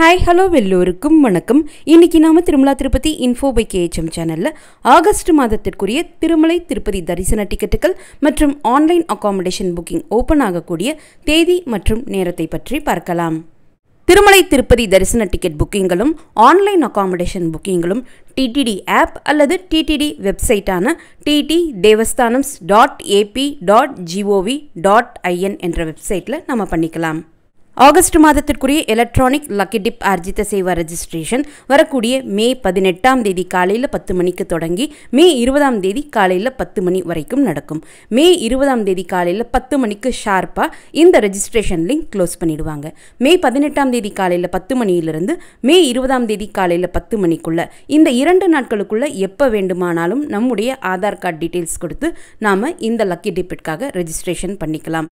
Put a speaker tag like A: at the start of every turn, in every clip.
A: Hi, hello, எல்லோருக்கும் வணக்கம். இன்னைக்கு நாம Tirumala Tirupati info by KHM சேனல்ல ஆகஸ்ட் மாதத்திற்குரிய திருமலை திருப்பதி தரிசன டிக்கெட்டுகள் மற்றும் ஆன்லைன் அகாமடேஷன் புக்கிங் ஓபன் ஆகக்கூடிய தேதி மற்றும் நேரத்தை பற்றி பார்க்கலாம். திருமலை திருப்பதி தரிசன டிக்கெட் புக்கிங்களும் ஆன்லைன் அகாமடேஷன் புக்கிங்களும் TTD ஆப் அல்லது TTD வெப்சைட்டான ttdevastanams.ap.gov.in என்ற வெப்சைட்ல நாம பண்ணிக்கலாம். ஆகஸ்ட் மாதத்திற்குரிய எலக்ட்ரானிக் லக்கி டிப் ஆர்ஜித சேவா ரெஜிஸ்ட்ரேஷன் வரக்கூடிய மே 18ஆம் தேதி காலையில் 10 மணிக்கு தொடங்கி மே 20ஆம் தேதி காலையில் 10 மணி வரைக்கும் நடக்கும். மே 20ஆம் தேதி காலையில் 10 மணிக்கு ஷார்ப்பாக இந்த ரெஜிஸ்ட்ரேஷன் லிங்க் க்ளோஸ் பண்ணிடுவாங்க. மே 18ஆம் தேதி காலையில் 10 மணியிலிருந்து மே 20ஆம் தேதி காலையில் 10 மணிக்குள்ள இந்த 2 நாட்களுக்குள்ள எப்போ வேண்டுமானாலும் நம்முடைய ஆதார் கார்டு டீட்டெயில்ஸ் கொடுத்து நாம் இந்த லக்கி டிப்பிற்காக ரெஜிஸ்ட்ரேஷன் பண்ணிக்கலாம்.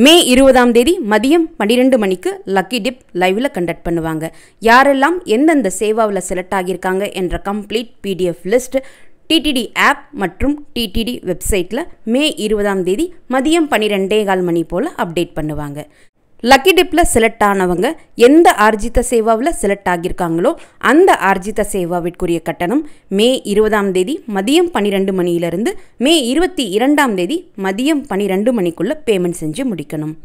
A: மே 20ஆம் தேதி மதியம் 12 மணிக்கு லக்கி டிப் லைவில் கண்டக்ட் பண்ணுவாங்க. யாரெல்லாம் எந்தெந்த சேவாவில் செலக்ட் ஆகியிருக்காங்க என்ற complete PDF list TTD app மற்றும் TTD வெப்சைட்டில் மே 20ஆம் தேதி மதியம் 12:15 மணி போல் அப்டேட் பண்ணுவாங்க. லக்கி டிப்பில் செலக்ட் ஆனவங்க எந்த ஆர்ஜித சேவாவில் செலக்ட் ஆகியிருக்காங்களோ அந்த ஆர்ஜித சேவாவிற்குரிய கட்டணம் மே 20ஆம் தேதி மதியம் 12 மணியிலிருந்து மே 22ஆம் தேதி மதியம் 12 மணிக்குள்ளே பேமெண்ட் செஞ்சு முடிக்கணும்.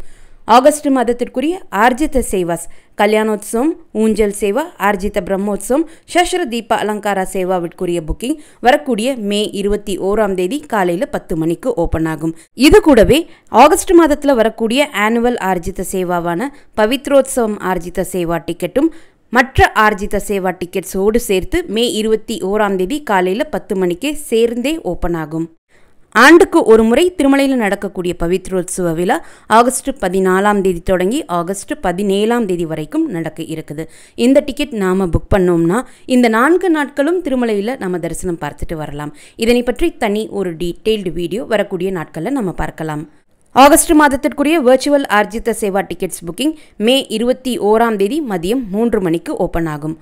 A: ஆகஸ்ட் மாதத்திற்குரிய ஆர்ஜித சேவாஸ் கல்யாணோத்சவம், ஊஞ்சல் சேவா, ஆர்ஜித பிரம்மோத்சவம், சஷ்ர தீப அலங்கார சேவாவிற்குரிய புக்கிங் வரக்கூடிய மே 21ஆம் தேதி காலையில் 10 மணிக்கு ஓப்பன் ஆகும். இது கூடவே ஆகஸ்ட் மாதத்தில் வரக்கூடிய ஆனுவல் ஆர்ஜித சேவாவான பவித்ரோத்சவம் ஆர்ஜித சேவா டிக்கெட்டும் மற்ற ஆர்ஜித சேவா டிக்கெட்ஸோடு சேர்த்து மே 21ஆம் தேதி காலையில் 10 மணிக்கே சேர்ந்தே ஓப்பன் ஆகும். ஆண்டுக்கு ஒரு முறை திருமலையில் நடக்கக்கூடிய பவித்ரோத்சவ விழா ஆகஸ்ட் 14ஆம் தேதி தொடங்கி ஆகஸ்ட் 17ஆம் தேதி வரைக்கும் நடக்க இருக்குது. இந்த டிக்கெட் நாம் புக் பண்ணோம்னா இந்த 4 நாட்களும் திருமலையில் நம்ம தரிசனம் பார்த்துட்டு வரலாம். இதனை பற்றி தனி ஒரு டீட்டெயில்டு வீடியோ வரக்கூடிய நாட்களில் நம்ம பார்க்கலாம். ஆகஸ்ட் மாதத்திற்குரிய வர்ச்சுவல் ஆர்ஜித சேவா டிக்கெட்ஸ் புக்கிங் மே 21ஆம் தேதி மதியம் 3 மணிக்கு ஓப்பன் ஆகும்.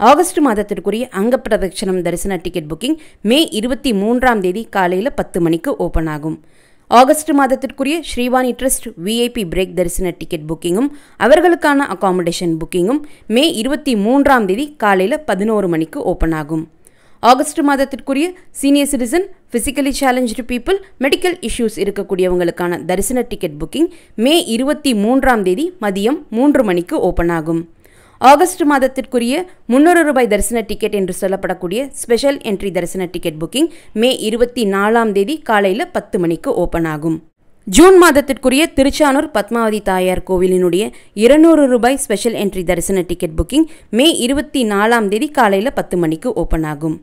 A: ஆகஸ்ட் மாதத்திற்குரிய அங்க பிரதட்சணம் தரிசன டிக்கெட் புக்கிங் மே 23ஆம் தேதி காலையில் 10 மணிக்கு ஓப்பன் ஆகும். ஆகஸ்ட் மாதத்திற்குரிய ஸ்ரீவாணி ட்ரஸ்ட் VIP பிரேக் தரிசன டிக்கெட் புக்கிங்கும் அவர்களுக்கான அகாமடேஷன் புக்கிங்கும் மே 23ஆம் தேதி காலையில் 11 மணிக்கு ஓப்பன் ஆகும். ஆகஸ்ட் மாதத்திற்குரிய senior citizen, physically challenge people, medical issues இருக்கக்கூடியவங்களுக்கான தரிசன டிக்கெட் புக்கிங் மே 23ஆம் தேதி மதியம் 3 மணிக்கு ஓப்பன் ஆகும். ஆகஸ்ட் மாதத்திற்குரிய 300 ரூபாய் தரிசன டிக்கெட் என்று சொல்லப்படக்கூடிய ஸ்பெஷல் என்ட்ரி தரிசன டிக்கெட் புக்கிங் மே 24ஆம் தேதி காலையில் 10 மணிக்கு ஓப்பன் ஆகும். ஜூன் மாதத்திற்குரிய திருச்சானூர் பத்மாவதி தாயார் கோவிலினுடைய 200 ரூபாய் ஸ்பெஷல் என்ட்ரி தரிசன டிக்கெட் புக்கிங் மே 24ஆம் தேதி காலையில் 10 மணிக்கு ஓப்பன் ஆகும்.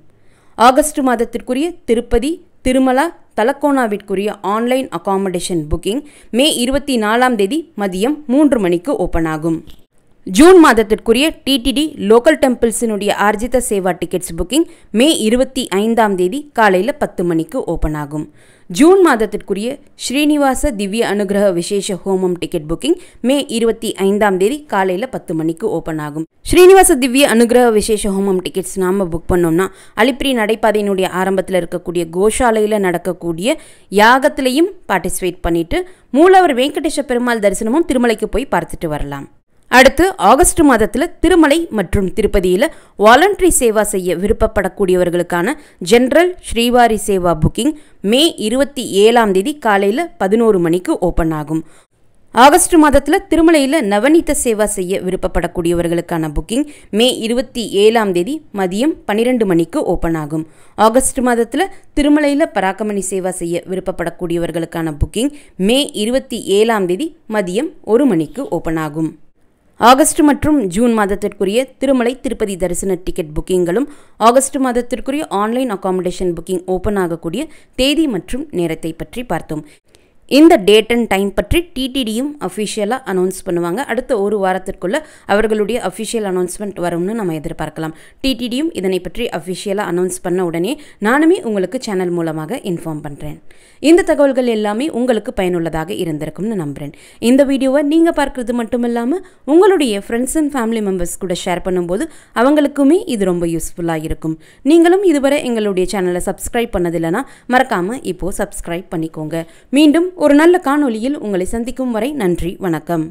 A: ஆகஸ்ட் மாதத்திற்குரிய திருப்பதி, திருமலா, தலக்கோணாவிற்குரிய ஆன்லைன் அகாமடேஷன் புக்கிங் மே 24ஆம் தேதி மதியம் 3 மணிக்கு ஓப்பன் ஆகும். ஜூன் மாதத்திற்குரிய TTD லோக்கல் டெம்பிள்ஸினுடைய ஆர்ஜித சேவா டிக்கெட்ஸ் புக்கிங் மே 25ஆம் தேதி காலையில் 10 மணிக்கு ஓப்பன் ஆகும். ஜூன் மாதத்திற்குரிய ஸ்ரீனிவாச திவ்ய அனுகிரக விசேஷ ஹோமம் டிக்கெட் புக்கிங் மே 25ஆம் தேதி காலையில் 10 மணிக்கு ஓப்பன் ஆகும். ஸ்ரீனிவாச திவ்ய அனுகிரக விசேஷ ஹோமம் டிக்கெட்ஸ் நாம் புக் பண்ணோம்னா அலிப்பிரி நடைபாதையினுடைய ஆரம்பத்தில் இருக்கக்கூடிய கோஷாலையில் நடக்கக்கூடிய யாகத்திலையும் பார்ட்டிசிபேட் பண்ணிட்டு மூலவர் வெங்கடேஷ பெருமாள் தரிசனமும் திருமலைக்கு போய் பார்த்துட்டு வரலாம். அடுத்து ஆகஸ்ட் மாதத்தில் திருமலை மற்றும் திருப்பதியில் வாலண்டரி சேவா செய்ய விருப்பப்படக்கூடியவர்களுக்கான ஜென்ரல் ஸ்ரீவாரி சேவா புக்கிங் மே 27ஆம் தேதி காலையில் 11 மணிக்கு ஓப்பன் ஆகும். ஆகஸ்ட் மாதத்தில் திருமலையில் நவநீத சேவா செய்ய விருப்பப்படக்கூடியவர்களுக்கான புக்கிங் மே 27ஆம் தேதி மதியம் 12 மணிக்கு ஓப்பன் ஆகும். ஆகஸ்ட் மாதத்தில் திருமலையில் பராக்கமணி சேவா செய்ய விருப்பப்படக்கூடியவர்களுக்கான புக்கிங் மே 27ஆம் தேதி மதியம் 1 மணிக்கு ஓப்பன் ஆகும். ஆகஸ்ட் மற்றும் ஜூன் மாதத்திற்குரிய திருமலை திருப்பதி தரிசன டிக்கெட் புக்கிங்களும் ஆகஸ்ட் மாதத்திற்குரிய ஆன்லைன் அகாமடேஷன் புக்கிங் ஓப்பன் ஆகக்கூடிய தேதி மற்றும் நேரத்தை பற்றி பார்த்தோம். இந்த டேட் அண்ட் டைம் பற்றி TTDயும் அஃபிஷியலாக அனௌன்ஸ் பண்ணுவாங்க. அடுத்த ஒரு வாரத்திற்குள்ளே அவர்களுடைய அஃபிஷியல் அனௌன்ஸ்மெண்ட் வரும்னு நம்ம எதிர்பார்க்கலாம். TTDயும் இதனை பற்றி அஃபிஷியலாக அனௌன்ஸ் பண்ண உடனே நானுமே உங்களுக்கு சேனல் மூலமாக இன்ஃபார்ம் பண்ணுறேன். இந்த தகவல்கள் எல்லாமே உங்களுக்கு பயனுள்ளதாக இருந்திருக்கும்னு நம்புகிறேன். இந்த வீடியோவை நீங்கள் பார்க்குறது மட்டும் இல்லாமல் உங்களுடைய ஃப்ரெண்ட்ஸ் அண்ட் ஃபேமிலி மெம்பர்ஸ் கூட ஷேர் பண்ணும்போது அவங்களுக்குமே இது ரொம்ப யூஸ்ஃபுல்லாக இருக்கும். நீங்களும் இதுவரை எங்களுடைய சேனலை சப்ஸ்கிரைப் பண்ணதில்லைன்னா மறக்காமல் இப்போது சப்ஸ்கிரைப் பண்ணிக்கோங்க. மீண்டும் ஒரு நல்ல காணொளியில் உங்களை சந்திக்கும் வரை நன்றி, வணக்கம்.